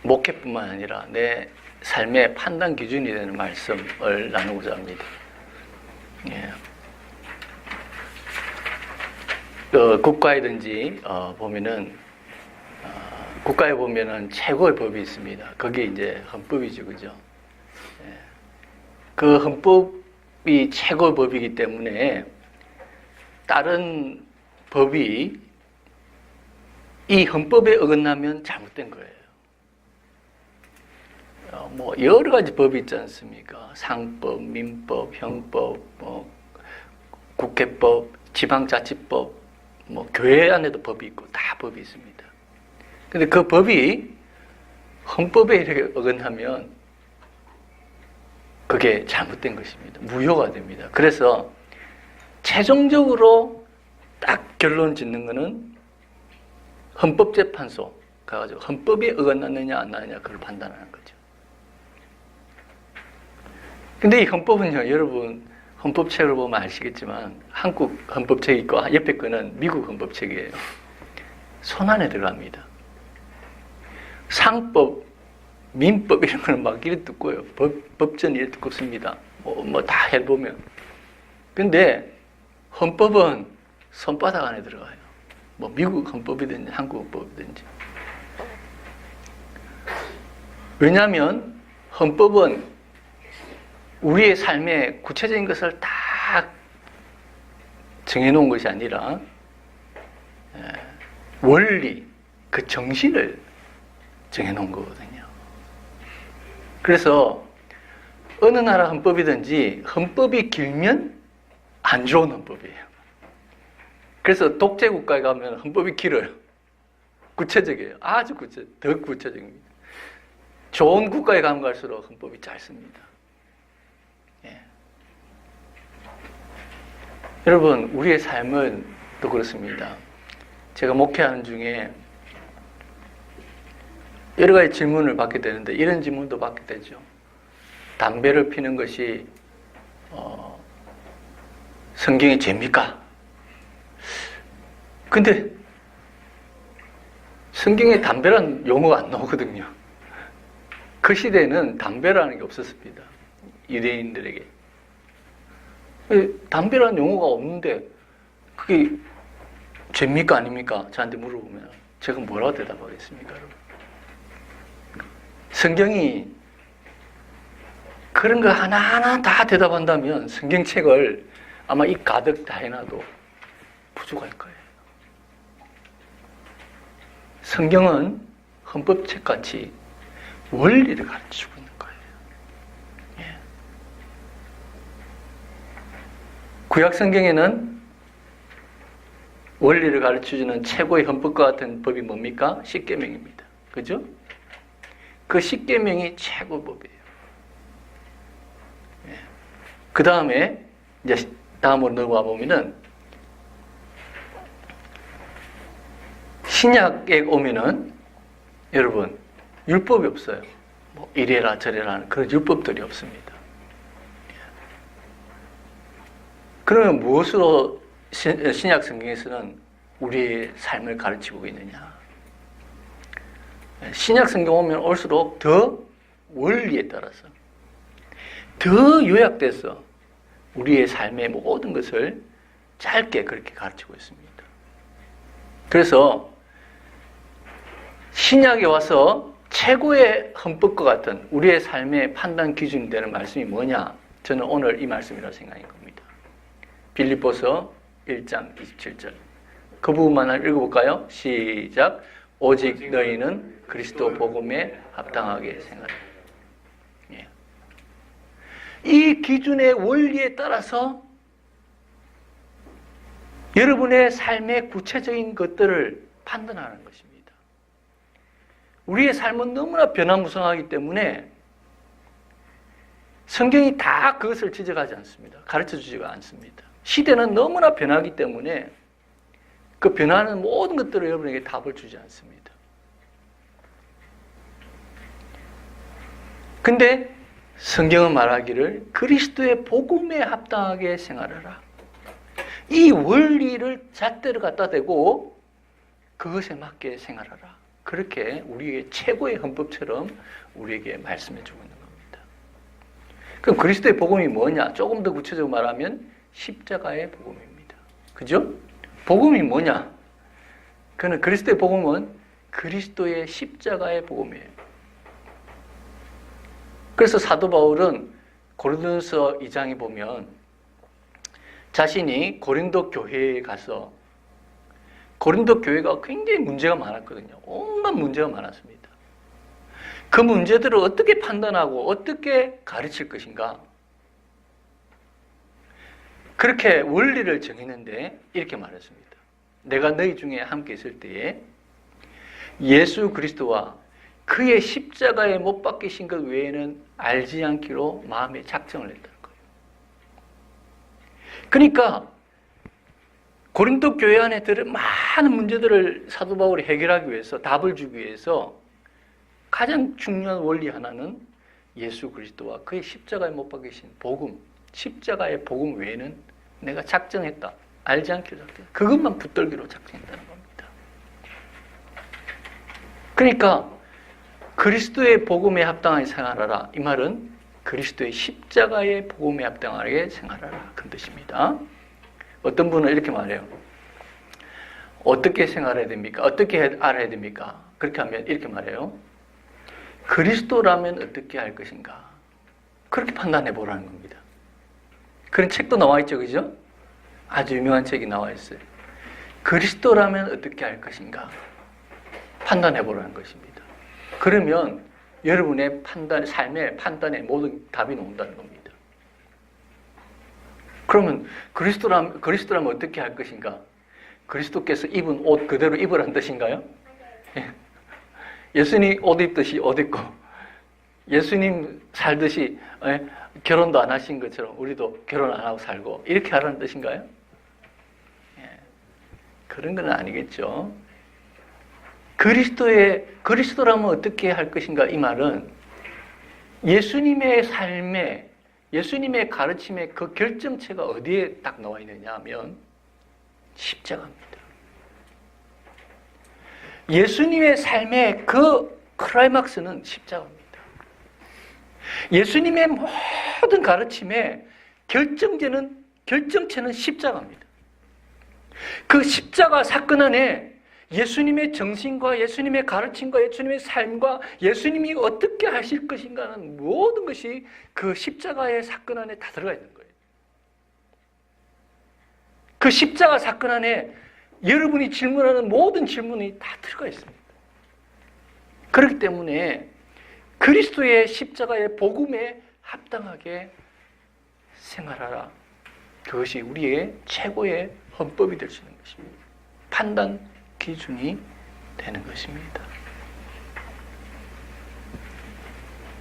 목회뿐만 아니라 내 삶의 판단 기준이 되는 말씀을 나누고자 합니다. 예. 국가이든지 보면은 국가에 보면은 최고의 법이 있습니다. 그게 이제 헌법이죠, 그죠? 예. 그 헌법이 최고의 법이기 때문에 다른 법이 이 헌법에 어긋나면 잘못된 거예요. 뭐 여러 가지 법이 있지 않습니까? 상법, 민법, 형법, 국회법, 지방자치법, 교회 안에도 법이 있고 다 법이 있습니다. 근데 그 법이 헌법에 이렇게 어긋나면 그게 잘못된 것입니다. 무효가 됩니다. 그래서 최종적으로 딱 결론 짓는 거는 헌법재판소 가가지고 헌법에 어긋났느냐 안 났느냐 그걸 판단하는 거죠. 근데 이 헌법은요, 여러분 헌법책을 보면 아시겠지만 한국 헌법책이 있고 옆에 거는 미국 헌법책이에요. 손 안에 들어갑니다. 상법, 민법 이런 거는 막 이렇게 두꺼워요. 법전이 이렇게 두껍습니다. 뭐 다 해보면. 근데 헌법은 손바닥 안에 들어가요. 뭐 미국 헌법이든지 한국 헌법이든지. 왜냐하면 헌법은 우리의 삶의 구체적인 것을 다 정해놓은 것이 아니라 원리, 그 정신을 정해놓은 거거든요. 그래서 어느 나라 헌법이든지 헌법이 길면 안 좋은 헌법이에요. 그래서 독재국가에 가면 헌법이 길어요. 구체적이에요. 아주 더 구체적입니다. 좋은 국가에 가면 갈수록 헌법이 짧습니다. 예. 여러분, 우리의 삶은 또 그렇습니다. 제가 목회하는 중에 여러 가지 질문을 받게 되는데 이런 질문도 받게 되죠. 담배를 피는 것이 성경의 죄입니까? 근데 성경에 담배라는 용어가 안 나오거든요. 그 시대에는 담배라는 게 없었습니다. 유대인들에게. 담배라는 용어가 없는데 그게 죄입니까 아닙니까? 저한테 물어보면 제가 뭐라고 대답하겠습니까? 여러분? 성경이 그런 거 하나하나 다 대답한다면 성경책을 아마 입 가득 다 해놔도 부족할 거예요. 성경은 헌법책같이 원리를 가르치고 있는 거예요. 예. 구약 성경에는 원리를 가르쳐주는 최고의 헌법과 같은 법이 뭡니까? 십계명입니다. 그죠? 그 십계명이 최고법이에요. 예. 그 다음에 이제 다음으로 넘어가 보면은 신약에 오면은 여러분 율법이 없어요. 뭐 이래라 저래라 그런 율법들이 없습니다. 그러면 무엇으로 신약 성경에서는 우리의 삶을 가르치고 있느냐? 신약 성경 오면 올수록 더 원리에 따라서 더 요약돼서 우리의 삶의 모든 것을 짧게 그렇게 가르치고 있습니다. 그래서 신약에 와서 최고의 헌법과 같은 우리의 삶의 판단 기준이 되는 말씀이 뭐냐? 저는 오늘 이 말씀이라고 생각한 겁니다. 빌립보서 1장 27절. 그 부분만 읽어볼까요? 시작. 오직 너희는 그리스도 복음에 합당하게 생각해. 예. 이 기준의 원리에 따라서 여러분의 삶의 구체적인 것들을 판단하는 것입니다. 우리의 삶은 너무나 변화무쌍하기 때문에 성경이 다 그것을 지적하지 않습니다. 가르쳐주지가 않습니다. 시대는 너무나 변하기 때문에 그 변화하는 모든 것들을 여러분에게 답을 주지 않습니다. 근데 성경은 말하기를 그리스도의 복음에 합당하게 생활하라. 이 원리를 잣대로 갖다 대고 그것에 맞게 생활하라. 그렇게 우리에게 최고의 헌법처럼 우리에게 말씀해 주고 있는 겁니다. 그럼 그리스도의 복음이 뭐냐? 조금 더 구체적으로 말하면 십자가의 복음입니다. 그죠? 복음이 뭐냐? 그는 그리스도의 복음은 그리스도의 십자가의 복음이에요. 그래서 사도 바울은 고린도서 2장에 보면 자신이 고린도 교회에 가서 고린도 교회가 굉장히 문제가 많았거든요. 온갖 문제가 많았습니다. 그 문제들을 어떻게 판단하고 어떻게 가르칠 것인가? 그렇게 원리를 정했는데 이렇게 말했습니다. 내가 너희 중에 함께 있을 때에 예수 그리스도와 그의 십자가에 못 박히신 것 외에는 알지 않기로 마음에 작정을 했다는 거예요. 그러니까 고린도 교회 안에 들은 많은 문제들을 사도 바울이 해결하기 위해서 답을 주기 위해서 가장 중요한 원리 하나는 예수 그리스도와 그의 십자가에 못 박히신 복음, 십자가의 복음 외에는 내가 작정했다. 알지 않기로 작정했다. 그것만 붙들기로 작정했다는 겁니다. 그러니까 그리스도의 복음에 합당하게 생활하라. 이 말은 그리스도의 십자가의 복음에 합당하게 생활하라. 그 뜻입니다. 어떤 분은 이렇게 말해요. 어떻게 생활해야 됩니까? 어떻게 알아야 됩니까? 그렇게 하면 이렇게 말해요. 그리스도라면 어떻게 할 것인가? 그렇게 판단해 보라는 겁니다. 그런 책도 나와 있죠, 그죠? 아주 유명한 책이 나와 있어요. 그리스도라면 어떻게 할 것인가? 판단해 보라는 것입니다. 그러면 여러분의 판단, 삶의 판단에 모든 답이 나온다는 겁니다. 그러면 그리스도라면 어떻게 할 것인가? 그리스도께서 입은 옷 그대로 입으라는 뜻인가요? 예수님 옷 입듯이 옷 입고 예수님 살듯이 결혼도 안 하신 것처럼 우리도 결혼 안 하고 살고 이렇게 하라는 뜻인가요? 그런 건 아니겠죠. 그리스도라면 어떻게 할 것인가? 이 말은 예수님의 삶에 예수님의 가르침의 그 결정체가 어디에 딱 나와 있느냐 하면 십자가입니다. 예수님의 삶의 그 클라이막스는 십자가입니다. 예수님의 모든 가르침의 결정체는 십자가입니다. 그 십자가 사건 안에 예수님의 정신과 예수님의 가르침과 예수님의 삶과 예수님이 어떻게 하실 것인가는 모든 것이 그 십자가의 사건 안에 다 들어가 있는 거예요. 그 십자가 사건 안에 여러분이 질문하는 모든 질문이 다 들어가 있습니다. 그렇기 때문에 그리스도의 십자가의 복음에 합당하게 생활하라. 그것이 우리의 최고의 헌법이 될 수 있는 것입니다. 판단 기준이 되는 것입니다.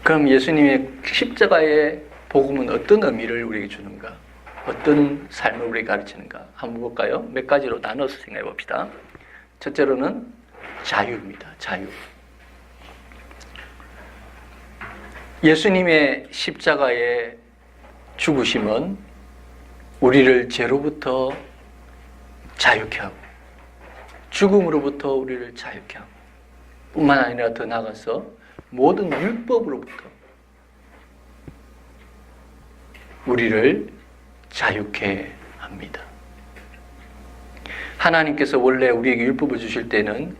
그럼 예수님의 십자가의 복음은 어떤 의미를 우리에게 주는가? 어떤 삶을 우리에게 가르치는가? 한번 볼까요? 몇 가지로 나눠서 생각해 봅시다. 첫째로는 자유입니다. 자유. 예수님의 십자가의 죽으심은 우리를 죄로부터 자유케 하고 죽음으로부터 우리를 자유케 하고 뿐만 아니라 더 나아가서 모든 율법으로부터 우리를 자유케 합니다. 하나님께서 원래 우리에게 율법을 주실 때는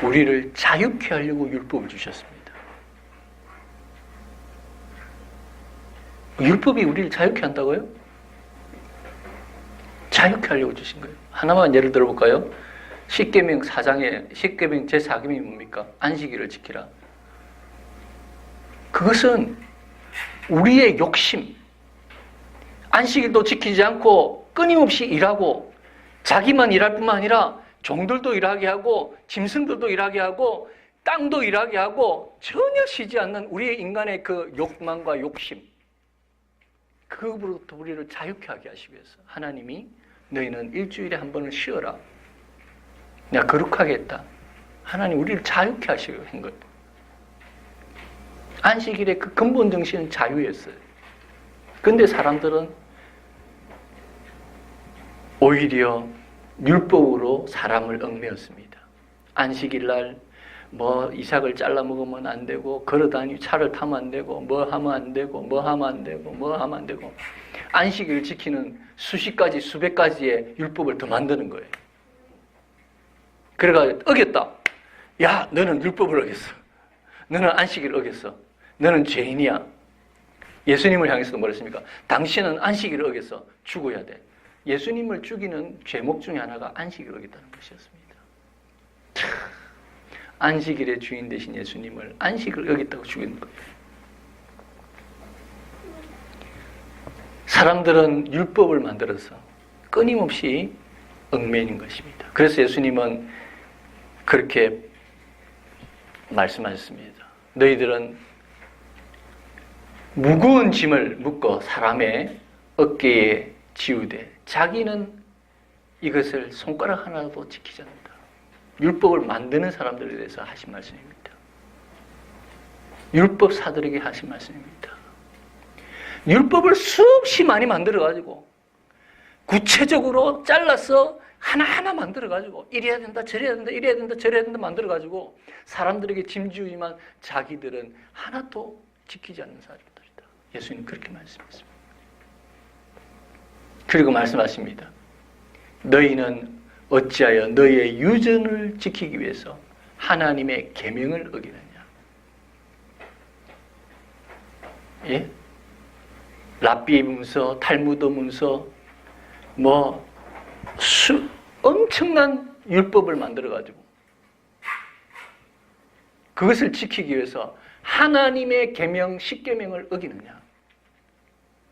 우리를 자유케 하려고 율법을 주셨습니다. 율법이 우리를 자유케 한다고요? 자유케 하려고 주신 거예요. 하나만 예를 들어볼까요? 십계명 4장에 십계명 제4계명이 뭡니까? 안식일을 지키라. 그것은 우리의 욕심, 안식일도 지키지 않고 끊임없이 일하고 자기만 일할 뿐만 아니라 종들도 일하게 하고 짐승들도 일하게 하고 땅도 일하게 하고 전혀 쉬지 않는 우리의 인간의 그 욕망과 욕심, 그거로부터 우리를 자유케 하게 하시기 위해서 하나님이 너희는 일주일에 한 번을 쉬어라. 내가 거룩하게 했다. 하나님 우리를 자유케 하시려고 한 거예요. 안식일의 그 근본 정신은 자유였어요. 그런데 사람들은 오히려 율법으로 사람을 얽매였습니다. 안식일 날 뭐 이삭을 잘라 먹으면 안 되고 걸어다니 차를 타면 안 되고 뭐 하면 안 되고 뭐 하면 안 되고 뭐 하면 안 되고 안식일을 지키는 수십 가지 수백 가지의 율법을 더 만드는 거예요. 그래가 어겼다. 야, 너는 율법을 어겼어. 너는 안식일을 어겼어. 너는 죄인이야. 예수님을 향해서도 뭐랬습니까? 당신은 안식일을 어겼어. 죽어야 돼. 예수님을 죽이는 죄목 중에 하나가 안식일을 어겼다는 것이었습니다. 안식일의 주인 되신 예수님을 안식을 어겼다고 죽이는 거예요. 사람들은 율법을 만들어서 끊임없이 얽매이는 것입니다. 그래서 예수님은 그렇게 말씀하셨습니다. 너희들은 무거운 짐을 묶어 사람의 어깨에 지우되 자기는 이것을 손가락 하나도 지키지 않는다. 율법을 만드는 사람들에 대해서 하신 말씀입니다. 율법사들에게 하신 말씀입니다. 율법을 수없이 많이 만들어가지고 구체적으로 잘라서 하나하나 만들어가지고 이래야 된다 저래야 된다 이래야 된다 저래야 된다 만들어가지고 사람들에게 짐지우지만 자기들은 하나도 지키지 않는 사람들이다. 예수님 그렇게 말씀했습니다. 그리고 말씀하십니다. 너희는 어찌하여 너희의 유전을 지키기 위해서 하나님의 계명을 어기느냐. 예? 랍비 문서, 탈무드 문서, 엄청난 율법을 만들어가지고 그것을 지키기 위해서 하나님의 계명, 십계명을 어기느냐.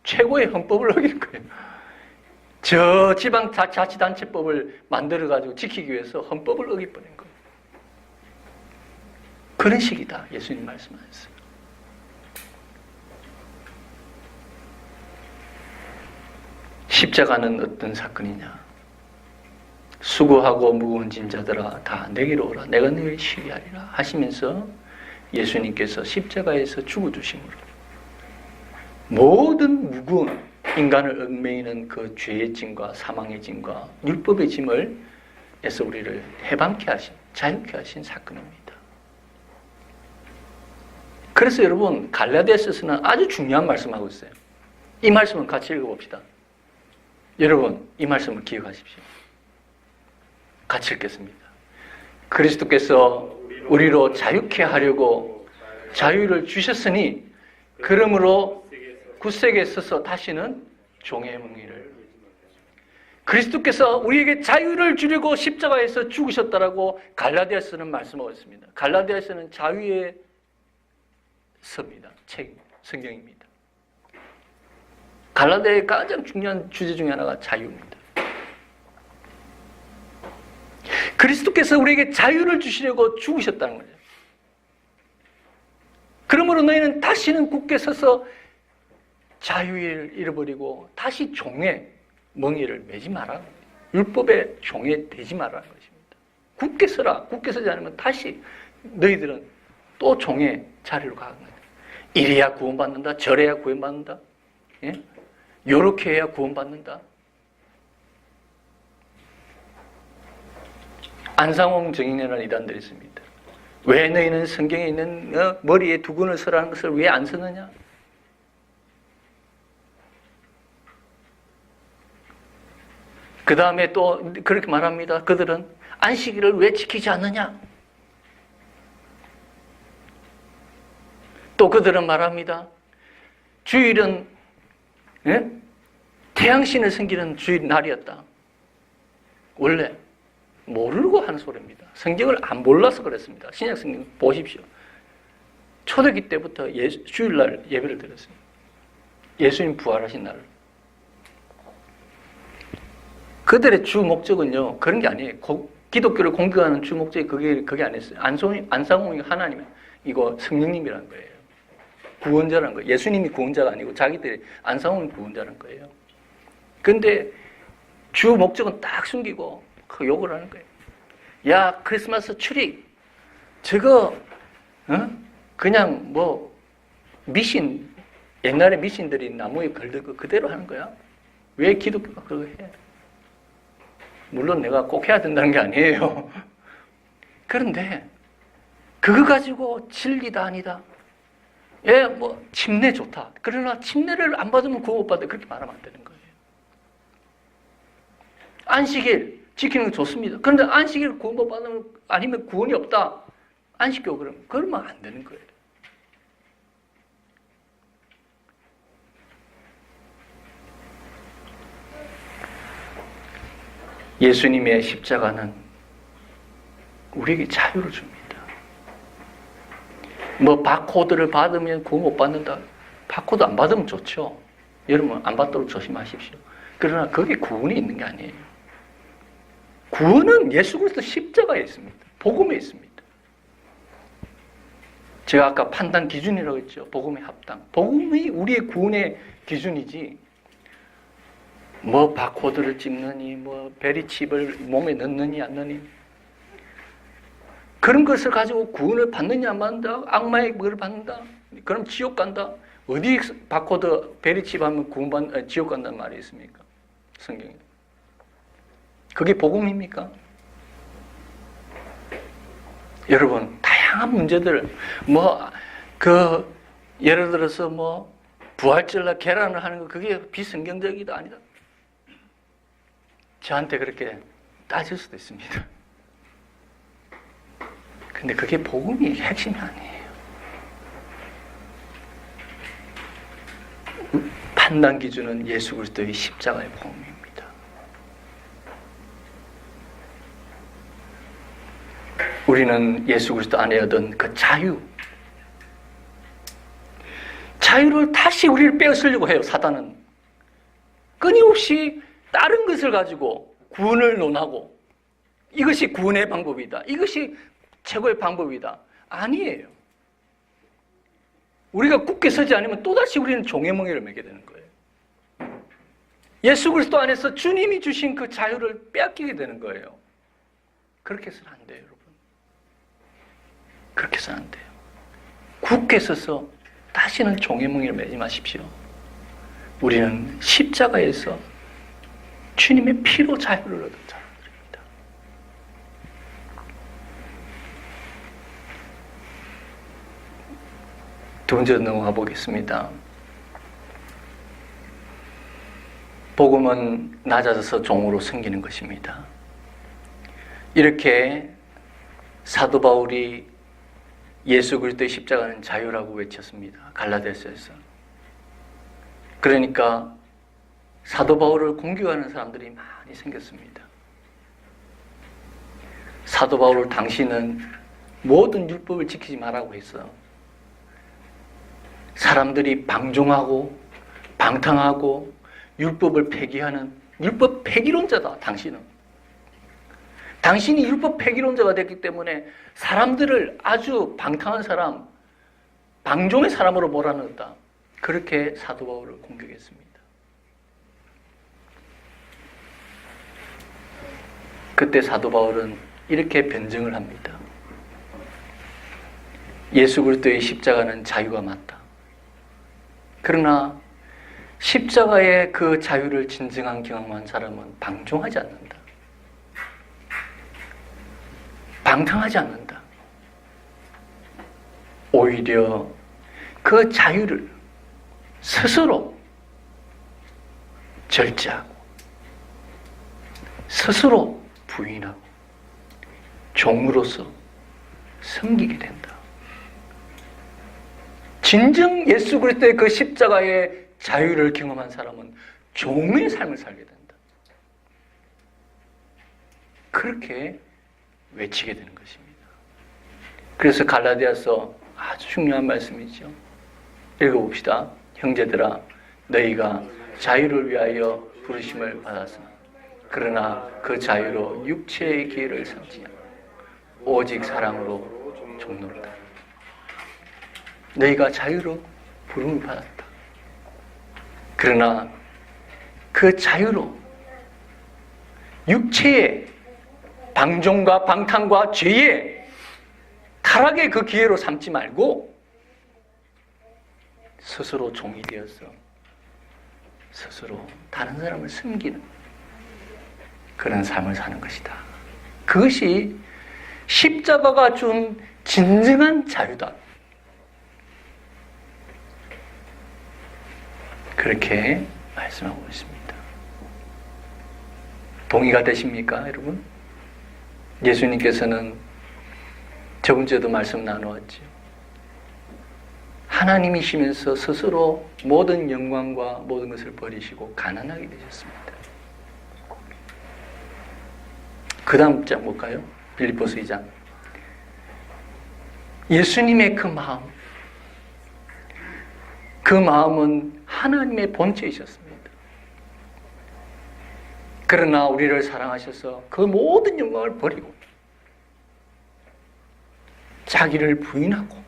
최고의 헌법을 어기는 거예요. 저 지방자치단체법을 만들어가지고 지키기 위해서 헌법을 어기버린 거예요. 그런 식이다. 예수님 말씀하셨어요. 십자가는 어떤 사건이냐. 수고하고 무거운 짐자들아 다 내게로 오라. 내가 너희를 쉬게 하리라 하시면서 예수님께서 십자가에서 죽어주심으로 모든 무거운 인간을 얽매이는 그 죄의 짐과 사망의 짐과 율법의 짐을 에서 우리를 해방케 하신, 자유케 하신 사건입니다. 그래서 여러분 갈라디아서는 아주 중요한 말씀하고 있어요. 이 말씀을 같이 읽어봅시다. 여러분 이 말씀을 기억하십시오. 같이 읽겠습니다. 그리스도께서 우리로 자유케 하려고 자유를 주셨으니 그러므로 굳세게 서서 다시는 종의 멍에를. 그리스도께서 우리에게 자유를 주려고 십자가에서 죽으셨다라고 갈라디아서는 말씀하고 있습니다. 갈라디아서는 자유의 서입니다. 책, 성경입니다. 갈라디아의 가장 중요한 주제 중에 하나가 자유입니다. 그리스도께서 우리에게 자유를 주시려고 죽으셨다는 거죠. 그러므로 너희는 다시는 굳게 서서 자유를 잃어버리고 다시 종의 멍에를 매지 마라. 율법의 종에 되지 말라는 것입니다. 굳게 서라. 굳게 서지 않으면 다시 너희들은 또 종의 자리로 가는 거예요. 이래야 구원받는다. 저래야 구원받는다. 예? 요렇게 해야 구원받는다. 안상홍 정인이라는 이단들이 있습니다. 왜 너희는 성경에 있는 머리에 두근을 서라는 것을 왜 안 서느냐? 그 다음에 또 그렇게 말합니다. 그들은 안식일을 왜 지키지 않느냐? 또 그들은 말합니다. 주일은 태양신을 섬기는 주일 날이었다. 원래 모르고 하는 소리입니다. 성경을 안 몰라서 그랬습니다. 신약 성경 보십시오. 초대기 때부터 주일날 예배를 드렸습니다. 예수님 부활하신 날. 그들의 주 목적은요, 그런 게 아니에요. 기독교를 공격하는 주 목적이 그게 아니었어요. 안상홍이 하나님의 이거 성령님이라는 거예요. 구원자라는 거예요. 예수님이 구원자가 아니고 자기들이 안상홍이 구원자라는 거예요. 근데 주 목적은 딱 숨기고 그 욕을 하는 거예요. 야, 크리스마스 트리 저거 그냥 미신 옛날에 미신들이 나무에 걸들고 그대로 하는 거야. 왜 기독교가 그거 해? 물론 내가 꼭 해야 된다는 게 아니에요. 그런데 그거 가지고 진리다 아니다. 예, 뭐 침례 좋다. 그러나 침례를 안 받으면 구원 못 받아. 그렇게 말하면 안 되는 거예요. 안식일 지키는 건 좋습니다. 그런데 안식일 구원 못 받으면 아니면 구원이 없다. 안식교 그러면 안 되는 거예요. 예수님의 십자가는 우리에게 자유를 줍니다. 뭐 바코드를 받으면 구원 못 받는다. 바코드 안 받으면 좋죠. 여러분 안 받도록 조심하십시오. 그러나 거기에 구원이 있는 게 아니에요. 구원은 예수 그리스도 십자가에 있습니다. 복음에 있습니다. 제가 아까 판단 기준이라고 했죠. 복음의 합당. 복음이 우리의 구원의 기준이지. 뭐 바코드를 찍느니 뭐 베리칩을 몸에 넣느니 안 넣느니 그런 것을 가지고 구원을 받느냐 안 받는다. 악마의 그걸 받는다. 그럼 지옥 간다. 어디 바코드 베리칩 하면 지옥 간다는 말이 있습니까? 성경에. 그게 복음입니까? 여러분 다양한 문제들 예를 들어서 부활절날 계란을 하는 거 그게 비성경적이다 아니다. 저한테 그렇게 따질 수도 있습니다. 근데 그게 복음이 핵심이 아니에요. 판단 기준은 예수 그리스도의 십자가의 복음입니다. 우리는 예수 그리스도 안에 얻은 그 자유를 다시 우리를 빼앗으려고 해요. 사단은 끊임없이 다른 것을 가지고 구원을 논하고 이것이 구원의 방법이다. 이것이 최고의 방법이다. 아니에요. 우리가 굳게 서지 않으면 또다시 우리는 종의 멍에를 매게 되는 거예요. 예수 그리스도 안에서 주님이 주신 그 자유를 빼앗기게 되는 거예요. 그렇게 해서는 안 돼요, 여러분. 그렇게 해서는 안 돼요. 굳게 서서 다시는 종의 멍에를 매지 마십시오. 우리는 십자가에서 주님의 피로 자유를 얻은 자들입니다. 두 번째로 넘어가 보겠습니다. 복음은 낮아져서 종으로 섬기는 것입니다. 이렇게 사도 바울이 예수 그리스도의 십자가는 자유라고 외쳤습니다. 갈라디아서에서. 그러니까 사도 바울을 공격하는 사람들이 많이 생겼습니다. 사도 바울을 당신은 모든 율법을 지키지 말라고 했어. 사람들이 방종하고 방탕하고 율법을 폐기하는 율법 폐기론자다. 당신이 율법 폐기론자가 됐기 때문에 사람들을 아주 방탕한 사람, 방종의 사람으로 몰아넣었다. 그렇게 사도 바울을 공격했습니다. 그때 사도 바울은 이렇게 변증을 합니다. 예수 그리스도의 십자가는 자유가 맞다. 그러나 십자가의 그 자유를 진정한 경험한 사람은 방종하지 않는다. 방탕하지 않는다. 오히려 그 자유를 스스로 절제하고 스스로 부인하고 종으로서 섬기게 된다. 진정 예수 그리스도의 그 십자가의 자유를 경험한 사람은 종의 삶을 살게 된다. 그렇게 외치게 되는 것입니다. 그래서 갈라디아서 아주 중요한 말씀이죠. 읽어봅시다. 형제들아, 너희가 자유를 위하여 부르심을 받았으나 그러나 그 자유로 육체의 기회를 삼지 않고 오직 사랑으로 종노릇하라. 너희가 자유로 부름을 받았다. 그러나 그 자유로 육체의 방종과 방탕과 죄의 타락의 그 기회로 삼지 말고 스스로 종이 되어서 스스로 다른 사람을 섬기는 그런 삶을 사는 것이다. 그것이 십자가가 준 진정한 자유다. 그렇게 말씀하고 있습니다. 동의가 되십니까, 여러분? 예수님께서는 저번 주에도 말씀 나누었죠. 하나님이시면서 스스로 모든 영광과 모든 것을 버리시고 가난하게 되셨습니다. 그 다음 장 볼까요? 빌립보서 2장. 예수님의 그 마음은 하나님의 본체이셨습니다. 그러나 우리를 사랑하셔서 그 모든 영광을 버리고 자기를 부인하고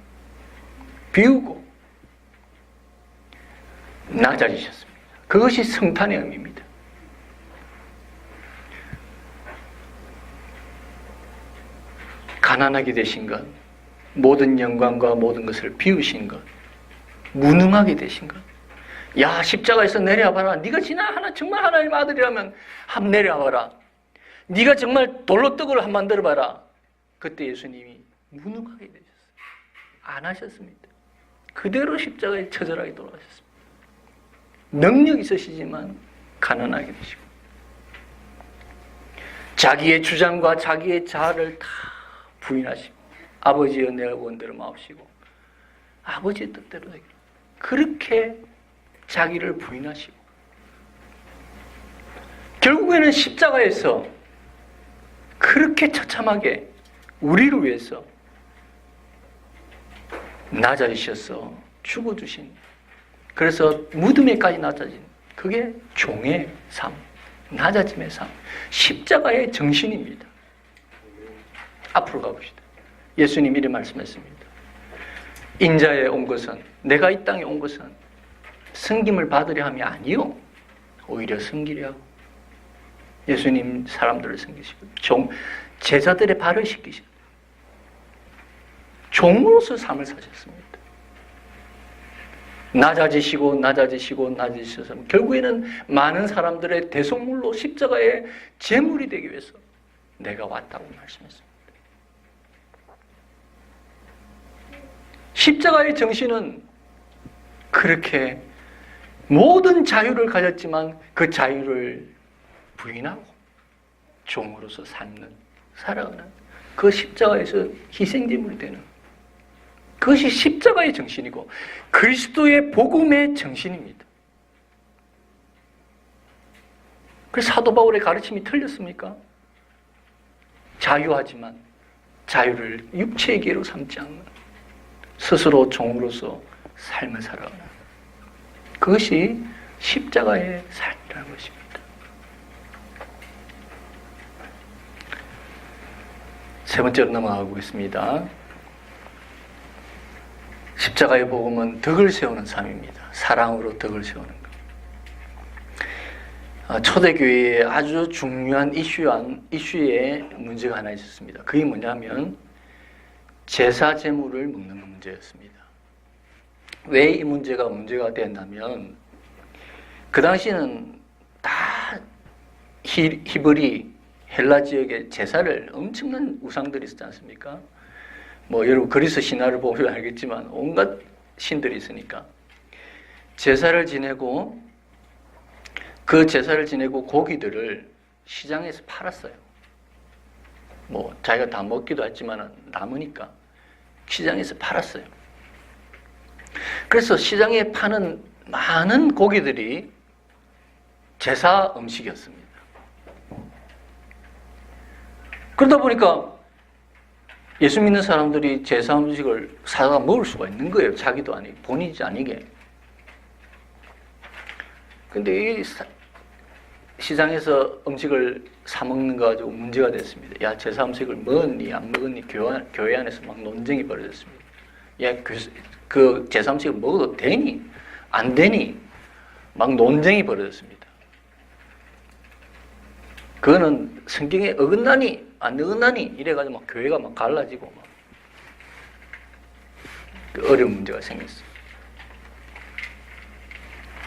비우고 낮아지셨습니다. 그것이 성탄의 의미입니다. 가난하게 되신 것, 모든 영광과 모든 것을 비우신 것, 무능하게 되신 것. 야, 십자가에서 내려와봐라. 네가 정말 하나님 아들이라면 한번 내려와봐라. 네가 정말 돌로 떡을 한번 만들어봐라. 그때 예수님이 무능하게 되셨어요. 안 하셨습니다. 그대로 십자가에 처절하게 돌아가셨습니다. 능력 있으시지만 가난하게 되시고 자기의 주장과 자기의 자아를 다 부인하시고 아버지여 내가 원대로 마옵시고 아버지의 뜻대로 되기를 그렇게 자기를 부인하시고 결국에는 십자가에서 그렇게 처참하게 우리를 위해서 낮아지셔서 죽어주신, 그래서 무덤에까지 낮아진 그게 종의 삶, 낮아짐의 삶, 십자가의 정신입니다. 앞으로 가봅시다. 예수님이 이렇게 말씀했습니다. 인자에 온 것은, 내가 이 땅에 온 것은 섬김을 받으려 함이 아니요 오히려 섬기려 하고, 예수님 사람들을 섬기시고 제자들의 발을 씻기시고 종으로서 삶을 사셨습니다. 낮아지시고 낮아지셔서 결국에는 많은 사람들의 대속물로 십자가의 제물이 되기 위해서 내가 왔다고 말씀했습니다. 십자가의 정신은 그렇게 모든 자유를 가졌지만 그 자유를 부인하고 종으로서 살아가는 그 십자가에서 희생제물이 되는 그것이 십자가의 정신이고 그리스도의 복음의 정신입니다. 그래서 사도 바울의 가르침이 틀렸습니까? 자유하지만 자유를 육체의 계로 삼지 않는 스스로 종으로서 삶을 살아가는 그것이 십자가의 삶이라는 것입니다. 세 번째로 넘어가고 있습니다. 십자가의 복음은 덕을 세우는 삶입니다. 사랑으로 덕을 세우는 것. 초대교회에 아주 중요한 이슈에 문제가 하나 있었습니다. 그게 뭐냐면 제사 제물을 먹는 문제였습니다. 왜 이 문제가 됐냐면 그 당시에는 다 히브리 헬라 지역의 제사를 엄청난 우상들이 있었지 않습니까? 여러분 그리스 신화를 보면 알겠지만 온갖 신들이 있으니까 제사를 지내고 그 제사를 지내고 고기들을 시장에서 팔았어요. 자기가 다 먹기도 했지만 남으니까 시장에서 팔았어요. 그래서 시장에 파는 많은 고기들이 제사 음식이었습니다. 그러다 보니까 예수 믿는 사람들이 제사 음식을 사다가 먹을 수가 있는 거예요. 자기도 아니고 본인이 아니게. 근데 이 시장에서 음식을 사 먹는 거 가지고 문제가 됐습니다. 야, 제사 음식을 먹었니 안 먹었니 교회 안에서 막 논쟁이 벌어졌습니다. 야, 그 제사 음식을 먹어도 되니 안 되니 막 논쟁이 벌어졌습니다. 그거는 성경에 어긋나니 안 어긋나니 이래가지고 막 교회가 막 갈라지고 막 어려운 문제가 생겼어요.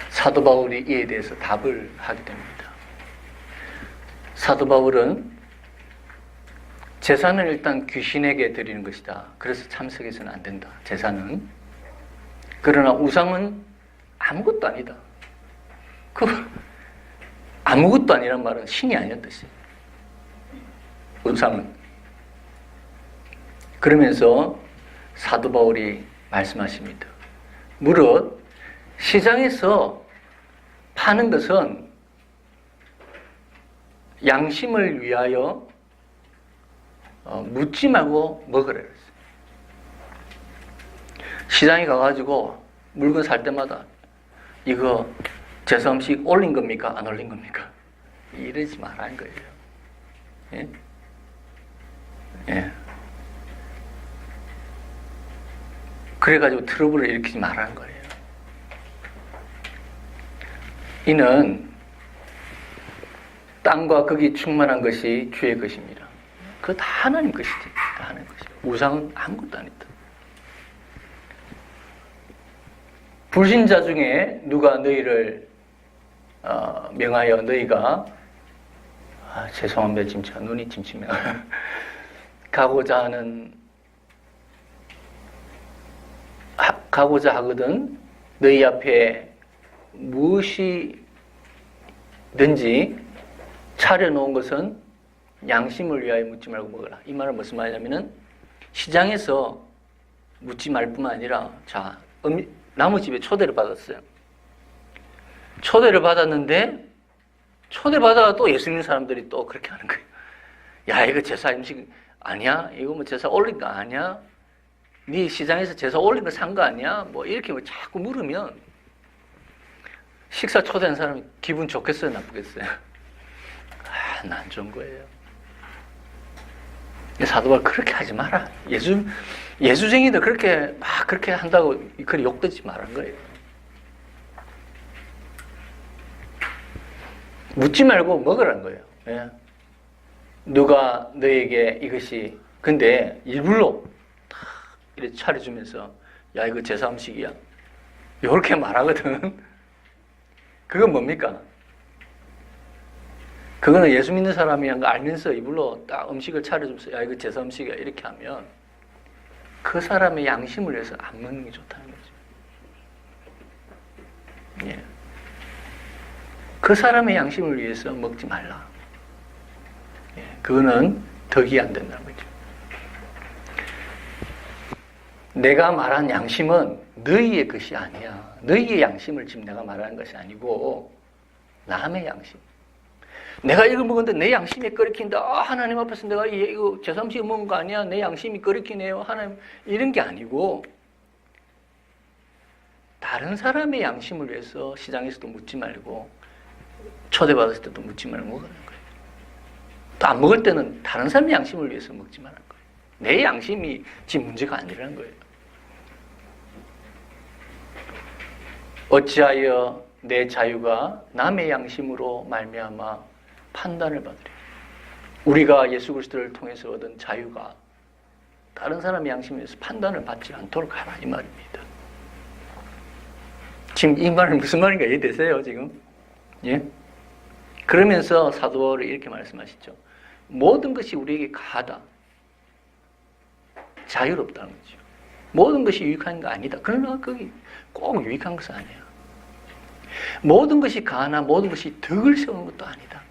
사도 바울이 이에 대해서 답을 하게 됩니다. 사도 바울은 제사는 일단 귀신에게 드리는 것이다. 그래서 참석해서는 안 된다. 제사는. 그러나 우상은 아무것도 아니다. 그 아무것도 아니란 말은 신이 아니란 뜻이에요. 우상은. 그러면서 사도 바울이 말씀하십니다. 무릇 시장에서 파는 것은 양심을 위하여 묻지 말고 먹으라 그랬어요. 시장에 가가지고 물건 살 때마다 이거 제사 음식 올린 겁니까? 안 올린 겁니까? 이러지 말라는 거예요. 예? 예. 그래가지고 트러블을 일으키지 말라는 거예요. 이는 땅과 거기 충만한 것이 주의 것입니다. 그거 다 하나님 것이지. 다 하나님 것이죠. 우상은 아무것도 아니다. 불신자 중에 누가 너희를 명하여 너희가 죄송합니다. 지금 제가 눈이 침침해요. 가고자 하거든 너희 앞에 무엇이든지 차려놓은 것은 양심을 위하여 묻지 말고 먹어라. 이 말은 무슨 말이냐면은 시장에서 묻지 말 뿐만 아니라 나무 집에 초대를 받았어요. 초대를 받았는데 초대받아가 또 예수 믿는 사람들이 또 그렇게 하는 거예요. 야, 이거 제사 음식 아니야? 이거 뭐 제사 올린 거 아니야? 네 시장에서 제사 올린 거 산 거 아니야? 뭐 이렇게 뭐 자꾸 물으면 식사 초대한 사람이 기분 좋겠어요? 나쁘겠어요? 난 좋은 거예요. 사도 바울 그렇게 하지 마라. 예수쟁이들 그렇게 한다고 그렇게 욕되지 말란 거예요. 묻지 말고 먹으라는 거예요. 예. 누가 너에게 이것이 근데 일부러 다 이렇게 차려주면서 야 이거 제사 음식이야 이렇게 말하거든. 그건 뭡니까? 그거는 예수 믿는 사람이란 거 알면서 일부러 딱 음식을 차려주면서 야 이거 제사 음식이야 이렇게 하면 그 사람의 양심을 위해서 안 먹는 게 좋다는 거죠. 예. 그 사람의 양심을 위해서 먹지 말라. 예. 그거는 덕이 안 된다는 거죠. 내가 말한 양심은 너희의 것이 아니야. 너희의 양심을 지금 내가 말하는 것이 아니고 남의 양심. 내가 이걸 먹었는데 내 양심이 끓이킨다. 하나님 앞에서 내가 이거 제사 음식 먹은 거 아니야. 내 양심이 끓이키네요. 하나님 이런 게 아니고 다른 사람의 양심을 위해서 시장에서도 묻지 말고 초대받았을 때도 묻지 말고 먹으라는 거예요. 또 안 먹을 때는 다른 사람의 양심을 위해서 먹지 말라는 거예요. 내 양심이 지금 문제가 아니라는 거예요. 어찌하여 내 자유가 남의 양심으로 말미암아 판단을 받으려. 우리가 예수 그리스도를 통해서 얻은 자유가 다른 사람의 양심에 의해서 판단을 받지 않도록 하라 이 말입니다. 지금 이 말은 무슨 말인가 이해되세요 지금? 예? 그러면서 사도 바울이 이렇게 말씀하시죠. 모든 것이 우리에게 가하다. 자유롭다는 거죠. 모든 것이 유익한 거 아니다. 그러나 그게 꼭 유익한 것은 아니야. 모든 것이 가하나 모든 것이 덕을 세우는 것도 아니다.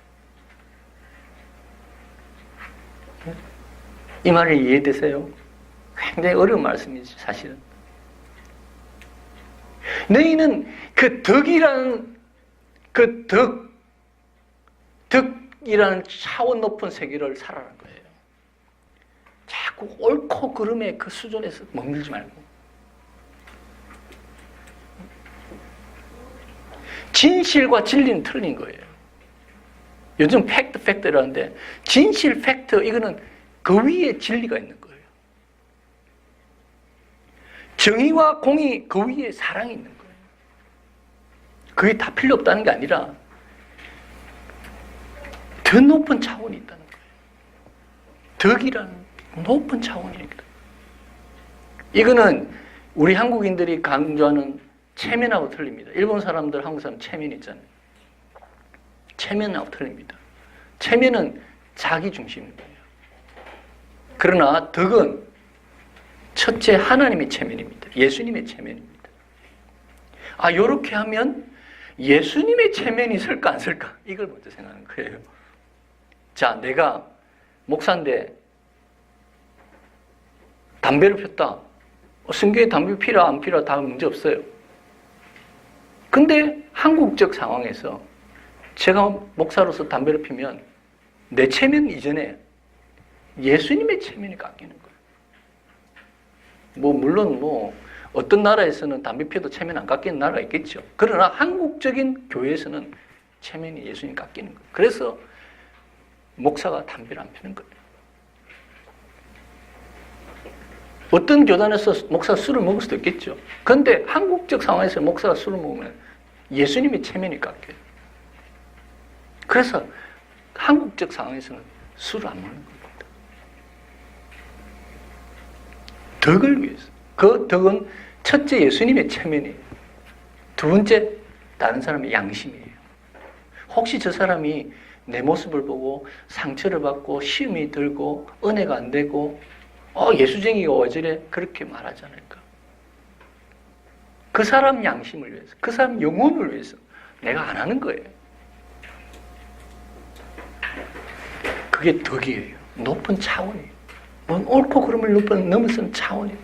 이 말이 이해되세요? 굉장히 어려운 말씀이죠, 사실은. 너희는 그 덕이라는 덕이라는 차원 높은 세계를 살아라는 거예요. 자꾸 옳고 그름의 그 수준에서 머물지 말고. 진실과 진리는 틀린 거예요. 요즘 팩트라는데 진실, 팩트 이거는 그 위에 진리가 있는 거예요. 정의와 공의 그 위에 사랑이 있는 거예요. 그게 다 필요 없다는 게 아니라 더 높은 차원이 있다는 거예요. 덕이라는 높은 차원입니다. 이거는 우리 한국인들이 강조하는 체면하고 틀립니다. 일본 사람들, 한국 사람 체면 있잖아요. 체면하고 틀립니다. 체면은 자기 중심인 거예요. 그러나 덕은 첫째 하나님의 체면입니다. 예수님의 체면입니다. 요렇게 하면 예수님의 체면이 설까 안 설까? 이걸 먼저 생각하는 거예요. 자, 내가 목사인데 담배를 폈다. 성경에 담배 피라 안 피라 다 문제 없어요. 근데 한국적 상황에서 제가 목사로서 담배를 피면 내 체면 이전에 예수님의 체면이 깎이는 거예요. 물론 어떤 나라에서는 담배 피워도 체면 안 깎이는 나라가 있겠죠. 그러나 한국적인 교회에서는 체면이 예수님 깎이는 거예요. 그래서 목사가 담배를 안 피는 거예요. 어떤 교단에서 목사가 술을 먹을 수도 있겠죠. 그런데 한국적 상황에서 목사가 술을 먹으면 예수님의 체면이 깎여요. 그래서 한국적 상황에서는 술을 안 먹는 겁니다. 덕을 위해서. 그 덕은 첫째 예수님의 체면이에요. 두 번째 다른 사람의 양심이에요. 혹시 저 사람이 내 모습을 보고 상처를 받고 시험이 들고 은혜가 안 되고 예수쟁이가 왜 저래? 그렇게 말하지 않을까? 그 사람 양심을 위해서, 그 사람 영혼을 위해서 내가 안 하는 거예요. 그게 덕이에요. 높은 차원이에요. 옳고 그름을 넘어서는 차원이에요.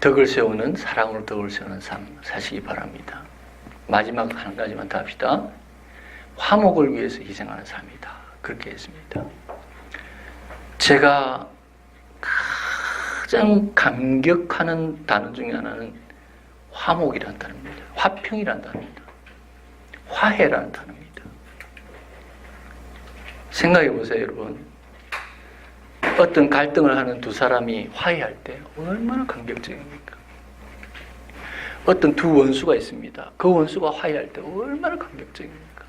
덕을 세우는, 사랑으로 덕을 세우는 삶 사시기 바랍니다. 마지막 한 가지만 더 합시다. 화목을 위해서 희생하는 삶이다. 그렇게 했습니다. 제가 가장 감격하는 단어 중에 하나는 화목이라는 단어입니다. 화평이라는 단어입니다. 화해라는 단어입니다. 생각해 보세요, 여러분. 어떤 갈등을 하는 두 사람이 화해할 때 얼마나 감격적입니까? 어떤 두 원수가 있습니다. 그 원수가 화해할 때 얼마나 감격적입니까?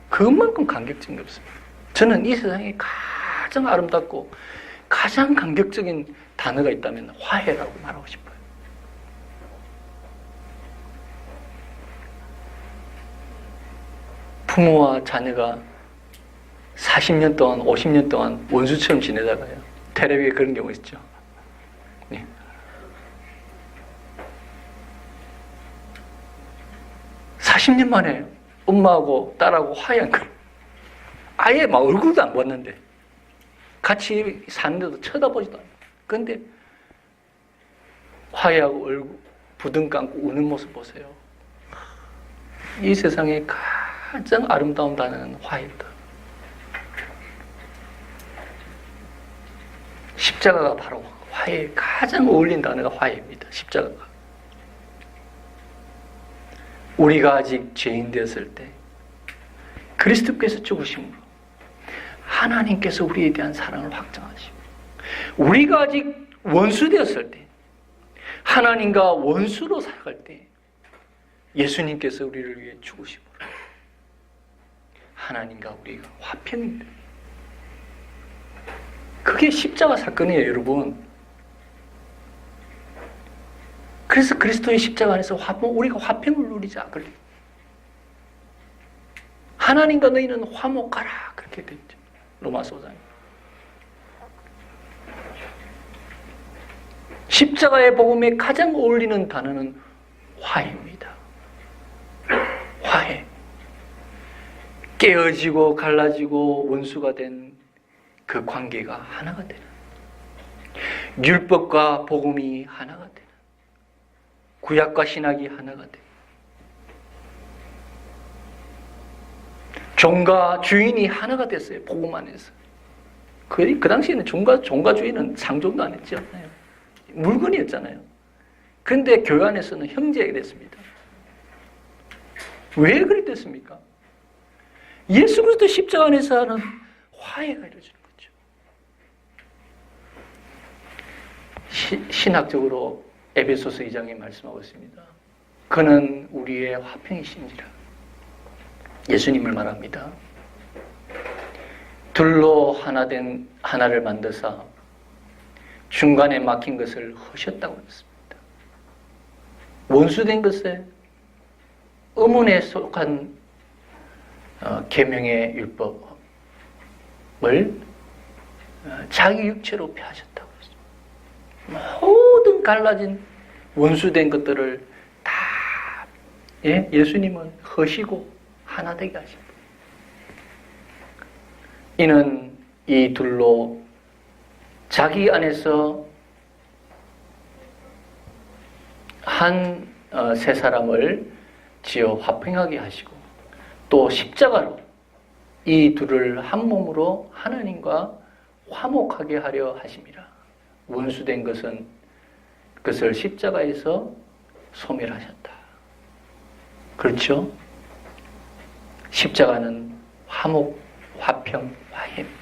그것만큼 감격적인 게 없습니다. 저는 이 세상에 가장 아름답고 가장 감격적인 단어가 있다면 화해라고 말하고 싶어요. 부모와 자녀가 40년 동안, 50년 동안 원수처럼 지내다가요. 텔레비에 그런 경우 있죠. 네. (40년) 만에 엄마하고 딸하고 화해한 거예요. 아예 막 얼굴도 안 봤는데 같이 사는데도 쳐다보지도 않아요. 그런데 화해하고 얼굴 부둥 감고 우는 모습 보세요. 이 세상에 가장 아름다운 단어는 화해다. 십자가가 바로 화해에 가장 어울린 단어가 화해입니다. 십자가가. 우리가 아직 죄인 되었을 때 그리스도께서 죽으심으로 하나님께서 우리에 대한 사랑을 확정하시고, 우리가 아직 원수 되었을 때, 하나님과 원수로 살아갈 때 예수님께서 우리를 위해 죽으심으로 하나님과 우리가 화평이 돼요. 그게 십자가 사건이에요, 여러분. 그래서 그리스도의 십자가 안에서 우리가 화평을 누리자. 그렇게. 하나님과 너희는 화목하라. 그렇게 됐죠. 로마서 5장. 십자가의 복음에 가장 어울리는 단어는 화해입니다. 화해. 깨어지고 갈라지고 원수가 된 그 관계가 하나가 되는, 율법과 복음이 하나가 되는, 구약과 신약이 하나가 되는, 종과 주인이 하나가 됐어요. 복음 안에서. 그 당시에는 종과 주인은 상종도 안 했죠. 물건이었잖아요. 그런데 교회 안에서는 형제가 됐습니다. 왜 그리 됐습니까? 예수 그리스도 십자가 안에서 하는 화해가 이루어지는 거죠. 신학적으로 에베소서 2장에 말씀하고 있습니다. 그는 우리의 화평이신지라. 예수님을 말합니다. 둘로 하나를 만드사 중간에 막힌 것을 허셨다고 했습니다. 원수된 것에 음운에 속한 계명의 율법을 자기 육체로 폐하셨다고 했습니다. 모든 갈라진 원수된 것들을 다 예수님은 허시고 하나 되게 하십니다. 이는 이 둘로 자기 안에서 한 세 사람을 지어 화평하게 하시고 또 십자가로 이 둘을 한 몸으로 하나님과 화목하게 하려 하심이라. 원수된 그것을 십자가에서 소멸하셨다. 그렇죠? 십자가는 화목, 화평, 화해입니다.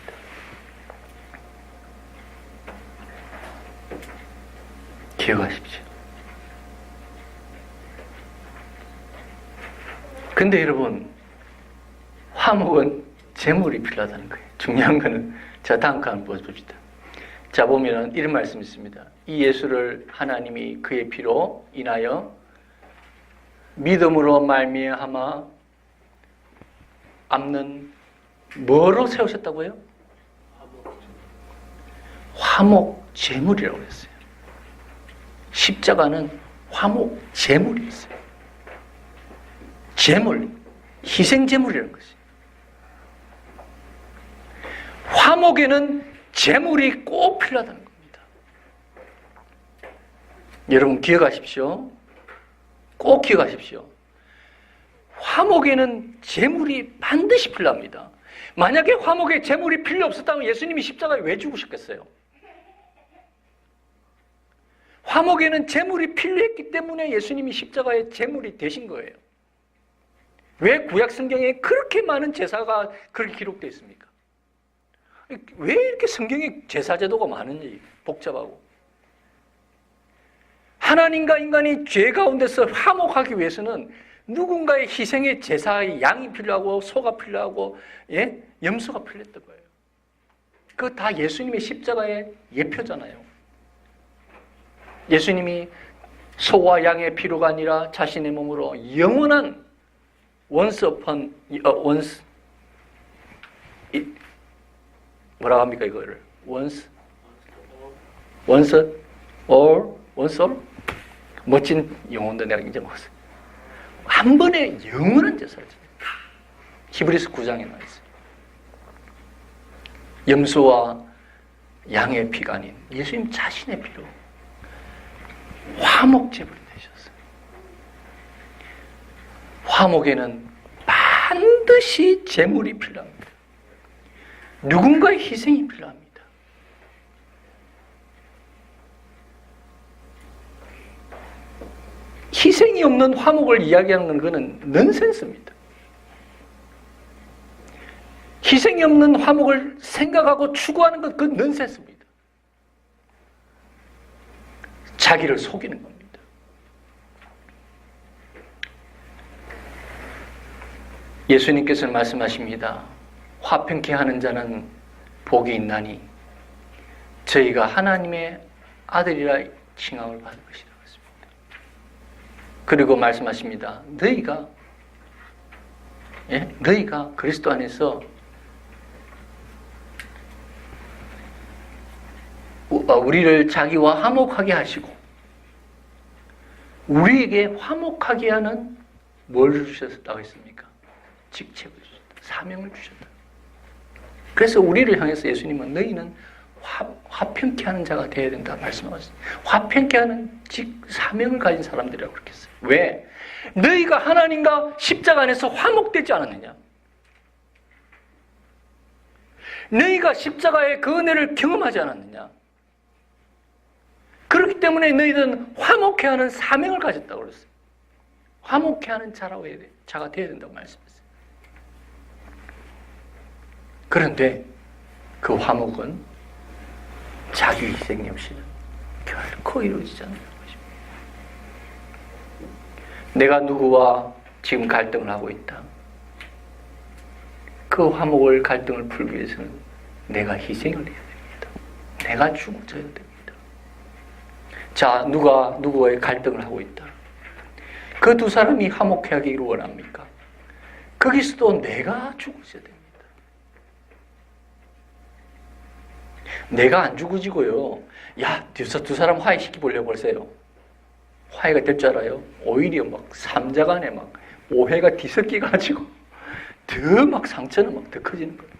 기억하십시오. 근데 여러분, 화목은 재물이 필요하다는 거예요. 중요한 거는 자, 다음 거 한번 보십시다. 자, 보면은 이런 말씀이 있습니다. 이 예수를 하나님이 그의 피로 인하여 믿음으로 말미암아 앞는 뭐로 세우셨다고요? 화목 제물이라고 했어요. 십자가는 화목 제물이었어요. 제물, 희생 제물이라는 것이. 화목에는 제물이 꼭 필요하다는 겁니다. 여러분 기억하십시오. 꼭 기억하십시오. 화목에는 제물이 반드시 필요합니다. 만약에 화목에 제물이 필요 없었다면 예수님이 십자가에 왜 죽으셨겠어요? 화목에는 제물이 필요했기 때문에 예수님이 십자가에 제물이 되신 거예요. 왜 구약 성경에 그렇게 많은 제사가 그렇게 기록되어 있습니까? 왜 이렇게 성경에 제사 제도가 많은지 복잡하고. 하나님과 인간이 죄 가운데서 화목하기 위해서는 누군가의 희생의 제사의 양이 필요하고 소가 필요하고 염소가 필요했던 거예요. 그거 다 예수님의 십자가의 예표잖아요. 예수님이 소와 양의 피로가 아니라 자신의 몸으로 영원한 뭐라고 합니까 이거를? once all? 멋진 용어인데 내가 이제 먹었어요. 한 번에 영원한 제사를 지냅니다. 히브리서 9장에 나와 있어요. 염소와 양의 피가 아닌 예수님 자신의 피로 화목 제물이 되셨어요. 화목에는 반드시 제물이 필요합니다. 누군가의 희생이 필요합니다. 희생이 없는 화목을 이야기하는 것은 넌센스입니다. 희생이 없는 화목을 생각하고 추구하는 것 그건 넌센스입니다. 자기를 속이는 겁니다. 예수님께서는 말씀하십니다. 화평케 하는 자는 복이 있나니 저희가 하나님의 아들이라 칭함을 받을 것이라고 했습니다. 그리고 말씀하십니다. 너희가 그리스도 안에서 우리를 자기와 화목하게 하시고 우리에게 화목하게 하는 뭘 주셨다고 했습니까? 직책을 주셨다. 사명을 주셨다. 그래서 우리를 향해서 예수님은 너희는 화평케 하는 자가 되어야 된다 말씀하셨어요. 화평케 하는 사명을 가진 사람들이라고 그렇게 했어요. 왜? 너희가 하나님과 십자가 안에서 화목되지 않았느냐? 너희가 십자가의 그 은혜를 경험하지 않았느냐? 그렇기 때문에 너희들은 화목케 하는 사명을 가졌다고 그랬어요. 화목케 하는 자가 되어야 된다고 말씀했어요. 그런데 그 화목은 자기 희생이 없이는 결코 이루어지지 않는 것입니다. 내가 누구와 지금 갈등을 하고 있다. 그 화목을 갈등을 풀기 위해서는 내가 희생을 해야 됩니다. 내가 죽어져야 됩니다. 자, 누가 누구와의 갈등을 하고 있다. 그 두 사람이 화목하기를 원합니까? 거기서도 내가 죽어져야 됩니다. 내가 안 죽어지고요. 야, 두 사람 화해시켜 보려고 하세요. 화해가 될 줄 알아요? 오히려 막 삼자간에 막 오해가 뒤섞여가지고 더 막 상처는 막 더 커지는 거예요.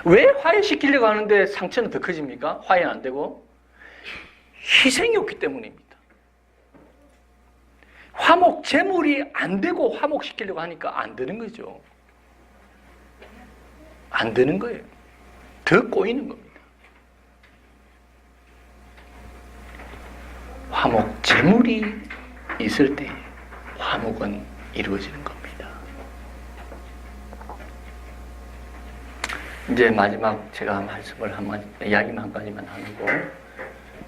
왜 화해시키려고 하는데 상처는 더 커집니까? 화해는 안 되고? 희생이 없기 때문입니다. 화목, 재물이 안 되고 화목시키려고 하니까 안 되는 거죠. 안 되는 거예요. 더 꼬이는 겁니다. 화목, 재물이 있을 때 화목은 이루어지는 겁니다. 이제 마지막 제가 말씀을 이야기만 한 가지만 하고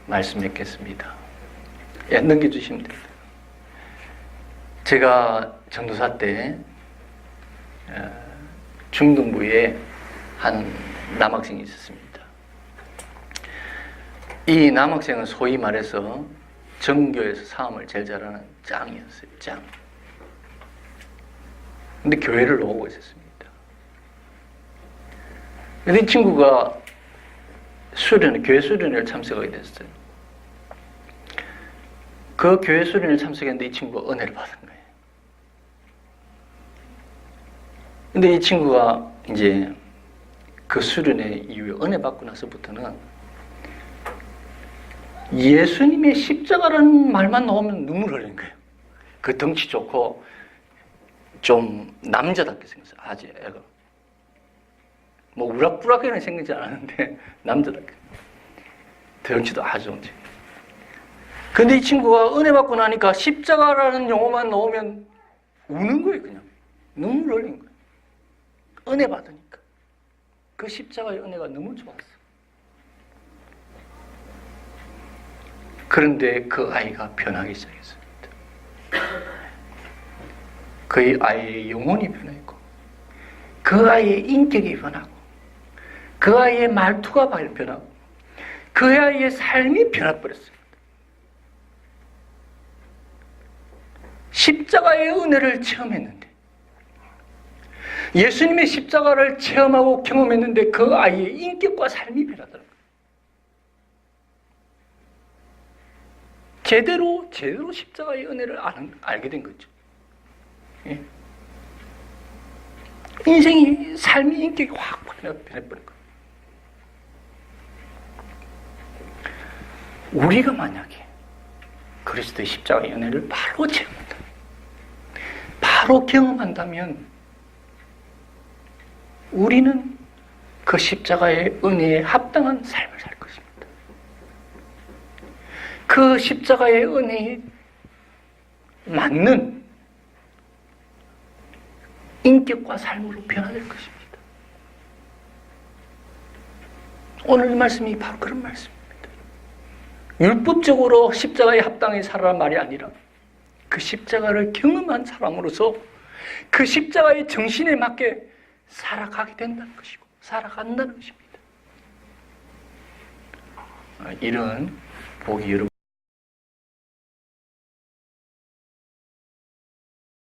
말씀 맺겠습니다. 예, 넘겨주시면 됩니다. 제가 전도사 때 중등부에 한 남학생이 있었습니다. 이 남학생은 소위 말해서 전교에서 사업을 제일 잘하는 짱이었어요. 짱. 근데 교회를 나오고 있었습니다. 근데 이 친구가 교회 수련회를 참석하게 됐어요. 그 교회 수련회를 참석했는데 이 친구가 은혜를 받은 거예요. 근데 이 친구가 이제 그 수련회 이후에 은혜 받고 나서부터는 예수님의 십자가라는 말만 나오면 눈물 흘리는 거예요. 그 덩치 좋고 좀 남자답게 생겼어요. 아주 애가. 뭐 우락부락하게 생기지 않았는데 남자답게. 덩치도 아주 좋은 친구. 근데 이 친구가 은혜 받고 나니까 십자가라는 용어만 나오면 우는 거예요. 그냥. 눈물 흘리는 거예요. 은혜 받으니까. 그 십자가의 은혜가 너무 좋았어. 그런데 그 아이가 변하기 시작했습니다. 그 아이의 영혼이 변했고, 그 아이의 인격이 변하고, 그 아이의 말투가 변하고, 그 아이의 삶이 변해버렸습니다. 십자가의 은혜를 체험했는데, 예수님의 십자가를 체험하고 경험했는데 그 아이의 인격과 삶이 변하더라고요. 제대로 십자가의 은혜를 알게 된 거죠. 예. 인생이, 삶이, 인격이 확 변해버린 거예요. 우리가 만약에 그리스도의 십자가의 은혜를 바로 체험한다, 바로 경험한다면 우리는 그 십자가의 은혜에 합당한 삶을 살 것입니다. 그 십자가의 은혜에 맞는 인격과 삶으로 변화될 것입니다. 오늘 이 말씀이 바로 그런 말씀입니다. 율법적으로 십자가에 합당히 살아란 말이 아니라 그 십자가를 경험한 사람으로서 그 십자가의 정신에 맞게 살아가게 된다는 것이고 살아간다는 것입니다. 이런 복이 여러분